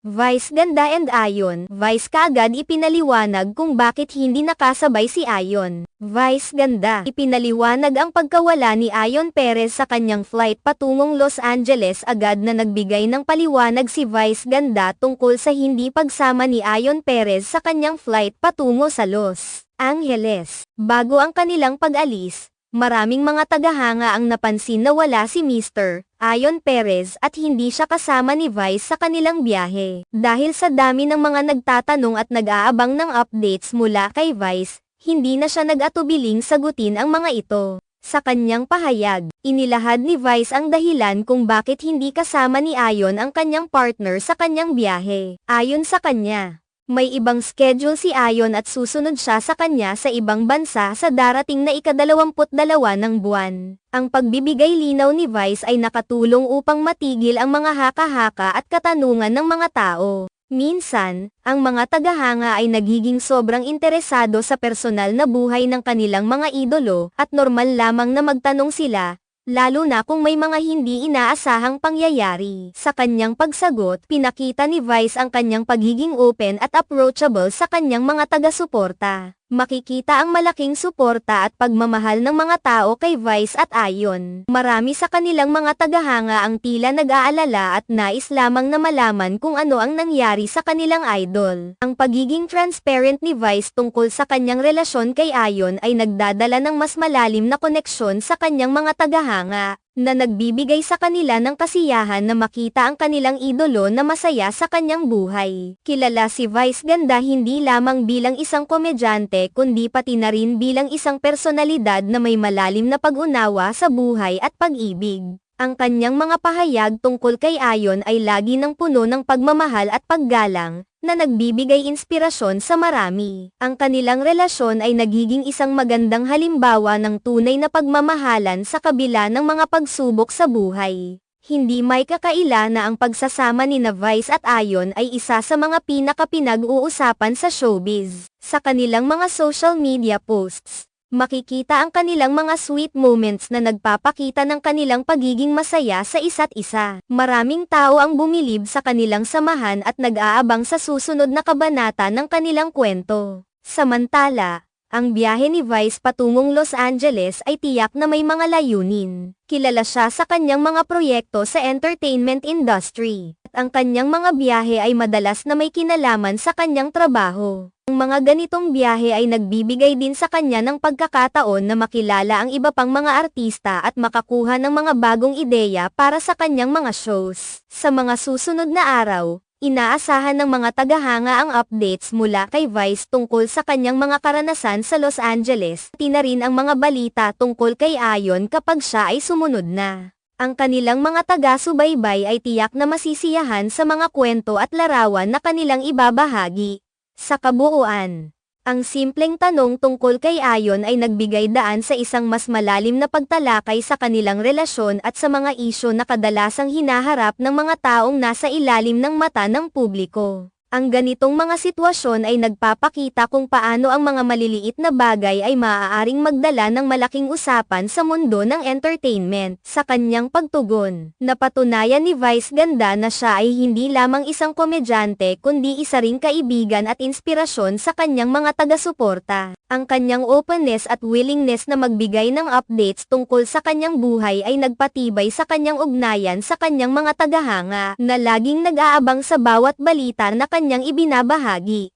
Vice Ganda and Ayon. Vice kaagad ipinaliwanag kung bakit hindi nakasabay si Ayon. Vice Ganda. Ipinaliwanag ang pagkawala ni Ayon Perez sa kanyang flight patungong Los Angeles. Agad na nagbigay ng paliwanag si Vice Ganda tungkol sa hindi pagsama ni Ayon Perez sa kanyang flight patungo sa Los Angeles. Bago ang kanilang pag-alis, maraming mga tagahanga ang napansin na wala si Mr. Ayon Perez at hindi siya kasama ni Vice sa kanilang biyahe. Dahil sa dami ng mga nagtatanong at nag-aabang ng updates mula kay Vice, hindi na siya nag-atubiling sagutin ang mga ito. Sa kanyang pahayag, inilahad ni Vice ang dahilan kung bakit hindi kasama ni Ayon ang kanyang partner sa kanyang biyahe. Ayon sa kanya, may ibang schedule si Ayon at susunod siya sa kanya sa ibang bansa sa darating na ika-22 ng buwan. Ang pagbibigay linaw ni Vice ay nakatulong upang matigil ang mga haka-haka at katanungan ng mga tao. Minsan, ang mga tagahanga ay nagiging sobrang interesado sa personal na buhay ng kanilang mga idolo at normal lamang na magtanong sila, lalo na kung may mga hindi inaasahang pangyayari. Sa kanyang pagsagot, pinakita ni Vice ang kanyang pagiging open at approachable sa kanyang mga taga-suporta. Makikita ang malaking suporta at pagmamahal ng mga tao kay Vice at Ayon. Marami sa kanilang mga tagahanga ang tila nag-aalala at nais lamang na malaman kung ano ang nangyari sa kanilang idol. Ang pagiging transparent ni Vice tungkol sa kanyang relasyon kay Ayon ay nagdadala ng mas malalim na koneksyon sa kanyang mga tagahanga, na nagbibigay sa kanila ng kasiyahan na makita ang kanilang idolo na masaya sa kanyang buhay. Kilala si Vice Ganda hindi lamang bilang isang komedyante kundi pati na rin bilang isang personalidad na may malalim na pag-unawa sa buhay at pag-ibig. Ang kanyang mga pahayag tungkol kay Ayon ay lagi ng puno ng pagmamahal at paggalang, na nagbibigay inspirasyon sa marami. Ang kanilang relasyon ay nagiging isang magandang halimbawa ng tunay na pagmamahalan sa kabila ng mga pagsubok sa buhay. Hindi may kakaila na ang pagsasama ni Vice at Ayon ay isa sa mga pinag-uusapan sa showbiz. Sa kanilang mga social media posts, makikita ang kanilang mga sweet moments na nagpapakita ng kanilang pagiging masaya sa isa't isa. Maraming tao ang bumilib sa kanilang samahan at nag-aabang sa susunod na kabanata ng kanilang kwento. Samantala, ang biyahe ni Vice patungong Los Angeles ay tiyak na may mga layunin. Kilala siya sa kanyang mga proyekto sa entertainment industry, at ang kanyang mga biyahe ay madalas na may kinalaman sa kanyang trabaho. Ang mga ganitong biyahe ay nagbibigay din sa kanya ng pagkakataon na makilala ang iba pang mga artista at makakuha ng mga bagong ideya para sa kanyang mga shows. Sa mga susunod na araw, inaasahan ng mga tagahanga ang updates mula kay Vice tungkol sa kanyang mga karanasan sa Los Angeles, pati na rin ang mga balita tungkol kay Ayon kapag siya ay sumunod na. Ang kanilang mga taga-subaybay ay tiyak na masisiyahan sa mga kwento at larawan na kanilang ibabahagi. Sa kabuuan, ang simpleng tanong tungkol kay Ayon ay nagbigay daan sa isang mas malalim na pagtalakay sa kanilang relasyon at sa mga isyu na kadalasang hinaharap ng mga taong nasa ilalim ng mata ng publiko. Ang ganitong mga sitwasyon ay nagpapakita kung paano ang mga maliliit na bagay ay maaaring magdala ng malaking usapan sa mundo ng entertainment. Sa kanyang pagtugon, napatunayan ni Vice Ganda na siya ay hindi lamang isang komedyante kundi isa ring kaibigan at inspirasyon sa kanyang mga taga-suporta. Ang kanyang openness at willingness na magbigay ng updates tungkol sa kanyang buhay ay nagpatibay sa kanyang ugnayan sa kanyang mga tagahanga, na laging nag-aabang sa bawat balita na kanyang ibinabahagi.